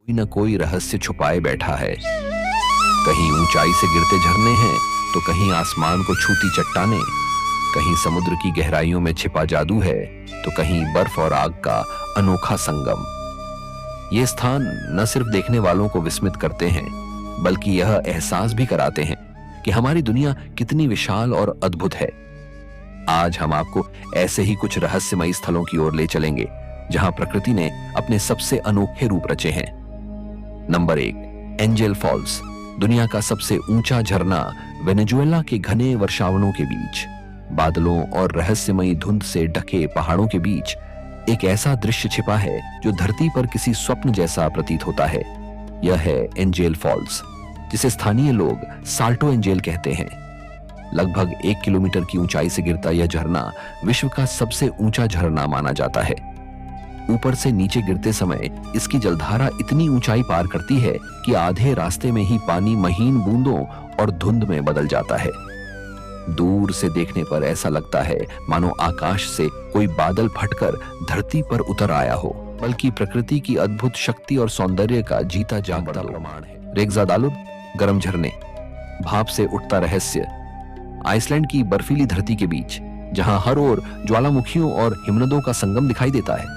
न कोई रहस्य छुपाए बैठा है। कहीं ऊंचाई से गिरते झरने हैं तो कहीं आसमान को छूती चट्टानें, कहीं समुद्र की गहराइयों में छिपा जादू है तो कहीं बर्फ और आग का अनोखा संगम। ये स्थान न सिर्फ देखने वालों को विस्मित करते हैं बल्कि यह एहसास भी कराते हैं कि हमारी दुनिया कितनी विशाल और अद्भुत है। आज हम आपको ऐसे ही कुछ रहस्यमयी स्थलों की ओर ले चलेंगे जहां प्रकृति ने अपने सबसे अनोखे रूप रचे हैं। Number 1, Angel Falls. दुनिया का सबसे ऊंचा झरना वेनेजुएला के घने वर्षावनों के बीच, बादलों और रहस्यमयी धुंध से ढके पहाड़ों के बीच एक ऐसा दृश्य छिपा है जो धरती पर किसी स्वप्न जैसा प्रतीत होता है। यह है एंजल फॉल्स, जिसे स्थानीय लोग साल्टो एंजल कहते हैं। लगभग 1 किलोमीटर की ऊंचाई से गिरता यह झरना विश्व का सबसे ऊंचा झरना माना जाता है। ऊपर से नीचे गिरते समय इसकी जलधारा इतनी ऊंचाई पार करती है कि आधे रास्ते में ही पानी महीन बूंदों और धुंध में बदल जाता है। दूर से देखने पर ऐसा लगता है मानो आकाश से कोई बादल फटकर धरती पर उतर आया हो, बल्कि प्रकृति की अद्भुत शक्ति और सौंदर्य का जीता जागता प्रमाण है। रेक्सादालुर गर्म झरने, भाप से उठता रहस्य। आइसलैंड की बर्फीली धरती के बीच जहां हर ओर ज्वालामुखियों और हिमनदों का संगम दिखाई देता है,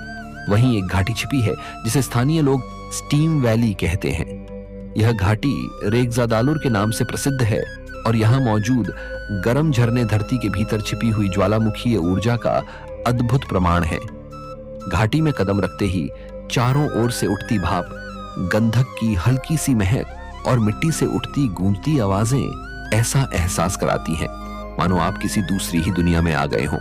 वहीं एक घाटी छिपी है जिसे स्थानीय लोग स्टीम वैली कहते हैं। यह घाटी रेक्सादालुर के नाम से प्रसिद्ध है और यहाँ मौजूद गर्म झरने धरती के भीतर छिपी हुई ज्वालामुखीय ऊर्जा का अद्भुत प्रमाण है। घाटी में कदम रखते ही चारों ओर से उठती भाप, गंधक की हल्की सी महक और मिट्टी से उठती गूंजती आवाजें ऐसा एहसास कराती हैं मानो आप किसी दूसरी ही दुनिया में आ गए हों।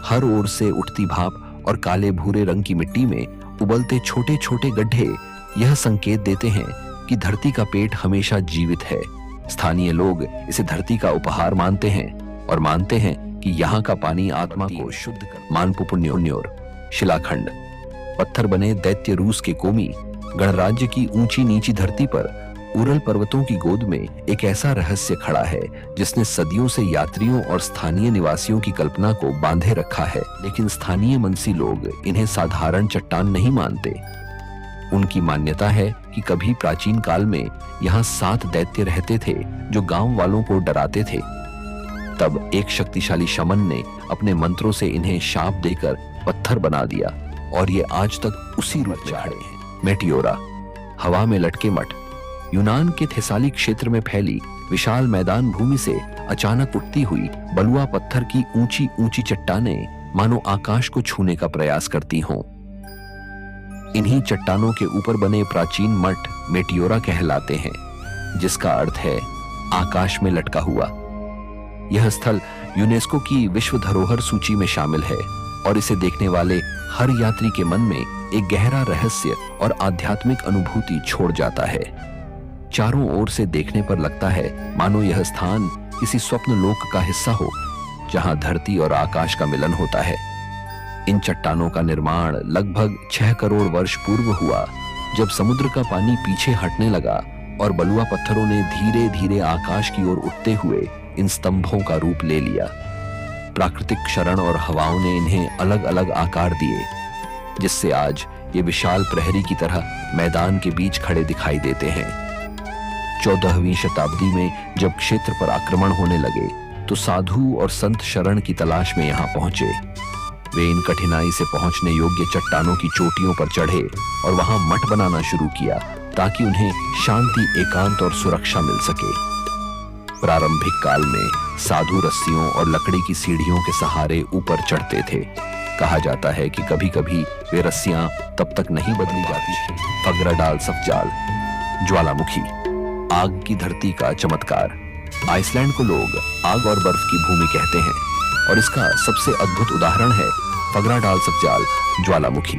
हर ओर से उठती भाप और काले भूरे रंग की मिट्टी में उबलते छोटे छोटे गड्ढे यह संकेत देते हैं कि धरती का पेट हमेशा जीवित है। स्थानीय लोग इसे धरती का उपहार मानते हैं और मानते हैं कि यहाँ का पानी आत्मा को शुद्ध कर। मानपुपुन्योर शिलाखंड, पत्थर बने दैत्य रूस के कोमी गणराज्य की ऊंची नीची धरती पर उरल पर्वतों की गोद में एक ऐसा रहस्य खड़ा है जिसने सदियों से यात्रियों और स्थानीय निवासियों की कल्पना को बांधे रखा है। लेकिन स्थानीय मनसी लोग इन्हें साधारण चट्टान नहीं मानते। उनकी मान्यता है कि कभी प्राचीन काल में यहाँ 7 दैत्य रहते थे जो गांव वालों को डराते थे। तब एक शक्तिशाली शमन ने अपने मंत्रों से इन्हें शाप देकर पत्थर बना दिया और ये आज तक उसी रूप में खड़े हैं। मेटियोरा, हवा में लटके मठ। यूनान के थेसाली क्षेत्र में फैली विशाल मैदान भूमि से अचानक उठती हुई बलुआ पत्थर की ऊंची ऊंची चट्टानें मानो आकाश को छूने का प्रयास करती हों। इन्हीं चट्टानों के ऊपर बने प्राचीन मठ मेटियोरा कहलाते हैं, जिसका अर्थ है आकाश में लटका हुआ। यह स्थल यूनेस्को की विश्व धरोहर सूची में शामिल है और इसे देखने वाले हर यात्री के मन में एक गहरा रहस्य और आध्यात्मिक अनुभूति छोड़ जाता है। चारों ओर से देखने पर लगता है मानो यह स्थान किसी स्वप्न लोक का हिस्सा हो, जहां धरती और आकाश का मिलन होता है। इन चट्टानों का निर्माण लगभग 6 करोड़ वर्ष पूर्व हुआ, जब समुद्र का पानी पीछे हटने लगा और बलुआ पत्थरों ने धीरे धीरे आकाश की ओर उठते हुए इन स्तंभों का रूप ले लिया। प्राकृतिक क्षरण और हवाओं ने इन्हें अलग अलग आकार दिए, जिससे आज ये विशाल प्रहरी की तरह मैदान के बीच खड़े दिखाई देते हैं। 14वीं शताब्दी में जब क्षेत्र पर आक्रमण होने लगे तो साधु और संत शरण की तलाश में यहाँ पहुंचे। वे इन कठिनाई से पहुंचने योग्य चट्टानों की चोटियों पर चढ़े और वहां मठ बनाना शुरू किया ताकि उन्हें शांति, एकांत और सुरक्षा मिल सके। प्रारंभिक काल में साधु रस्सियों और लकड़ी की सीढ़ियों के सहारे ऊपर चढ़ते थे। कहा जाता है कि कभी कभी वे रस्सियां तब तक नहीं बदली जाती। फगराडाल सफजाल, ज्वालामुखी, आग की धरती का चमत्कार। आइसलैंड को लोग आग और बर्फ की भूमि कहते हैं और इसका सबसे अद्भुत उदाहरण है फगराडाल सफजाल ज्वालामुखी।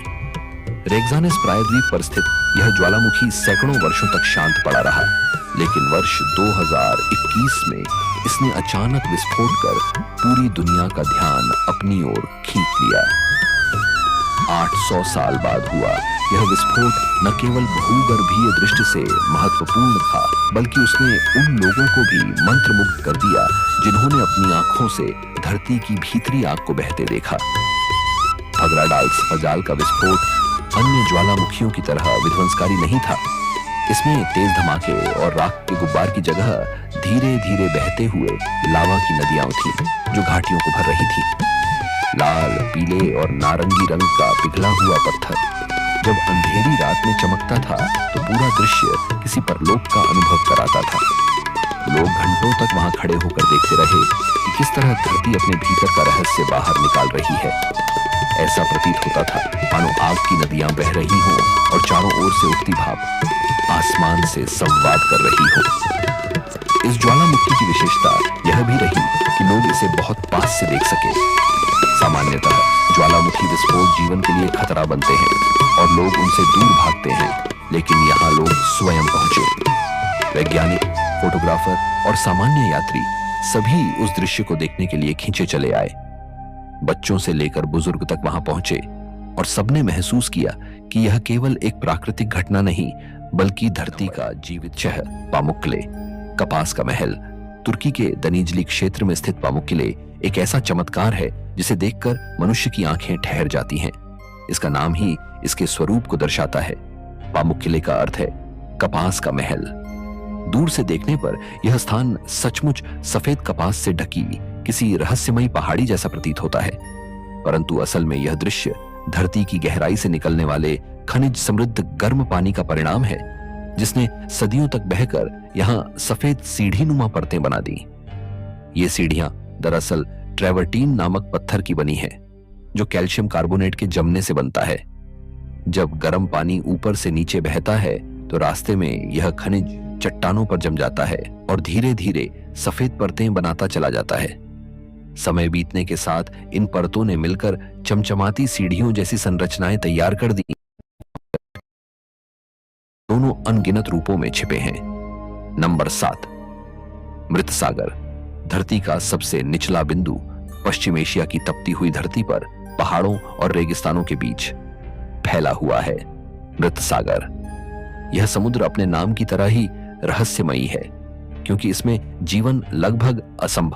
रेक्सानेस प्रायद्वीप पर स्थित यह ज्वालामुखी सैकड़ों वर्षों तक शांत पड़ा रहा, लेकिन वर्ष 2021 में इसने अचानक विस्फोट कर पूरी दुनिया का ध्यान अपनी ओर खींच लिया। 800 साल बाद हुआ यह विस्फोट न केवल भूगर्भीय दृष्टि से महत्वपूर्ण था, बल्कि उसने उन लोगों को भी मंत्रमुग्ध कर दिया जिन्होंने अपनी आंखों से धरती की भीतरी आग को बहते देखा। फगराडाल सफजाल का विस्फोट अन्य ज्वालामुखियों की तरह विध्वंसकारी नहीं था। इसमें तेज धमाके और राख के गुब्बार की जगह धीरे धीरे बहते हुए लावा की नदियां थीं, जो घाटियों को भर रही थी। लाल, पीले और नारंगी रंग का पिघला हुआ पत्थर जब अंधेरी रात में चमकता था तो पूरा दृश्य किसी परलोक का अनुभव कराता था। लोग घंटों तक वहां खड़े होकर देखते रहे कि किस तरह धरती अपने भीतर का रहस्य बाहर निकाल रही है। ऐसा प्रतीत होता था मानो आग की नदियां बह रही हों और चारों ओर से उठती भाप आसमान से संवाद कर रही हो। इस ज्वालामुखी की विशेषता यह भी रही कि लोग इसे बहुत पास से देख सके। सामान्यतः ज्वालामुखी विस्फोट जीवन के लिए खतरा बनते हैं और लोग उनसे दूर भागते हैं, लेकिन यहाँ लोग स्वयं पहुंचे। वैज्ञानिक, फोटोग्राफर और सामान्य यात्री सभी उस दृश्य को देखने के लिए खींचे चले आए। बच्चों से लेकर बुजुर्ग तक वहां पहुंचे और सबने महसूस किया कि यह केवल एक प्राकृतिक घटना नहीं, बल्कि धरती का जीवित शहर पामुक्कले, कपास का महल, तुर्की के दनीजली क्षेत्र में स्थित पामुक्कले एक ऐसा चमत्कार है जिसे देखकर मनुष्य की आंखें ठहर जाती हैं। इसका नाम ही इसके स्वरूप को दर्शाता है। पामुक्कले का अर्थ है कपास का महल। दूर से देखने पर यह स्थान सचमुच सफेद कपास से ढकी किसी रहस्यमयी पहाड़ी जैसा प्रतीत होता है, परंतु असल में यह दृश्य धरती की गहराई से निकलने वाले खनिज समृद्ध गर्म पानी का परिणाम है, जिसने सदियों तक बहकर यहां सफेद सीढ़ीनुमा परतें बना दी। ये सीढ़ियां दरअसल ट्रेवर्टीन नामक पत्थर की बनी है, जो कैल्शियम कार्बोनेट के जमने से बनता है। जब गर्म पानी ऊपर से नीचे बहता है तो रास्ते में यह खनिज चट्टानों पर जम जाता है और धीरे धीरे सफेद परतें बनाता चला जाता है। समय बीतने के साथ इन परतों ने मिलकर चमचमाती सीढ़ियों जैसी संरचनाएं तैयार कर दी। दोनों अनगिनत रूपों में छिपे हैं। नंबर 7, मृत सागर। धरती का सबसे निचला बिंदु पश्चिम एशिया की तपती हुई धरती पर पहाड़ों और रेगिस्तानों के बीच फैला हुआ है। मृत सागर। यह समुद्र अपने नाम की तरह ही रहस्यमयी है, क्योंकि इसमें जीवन लगभग असंभव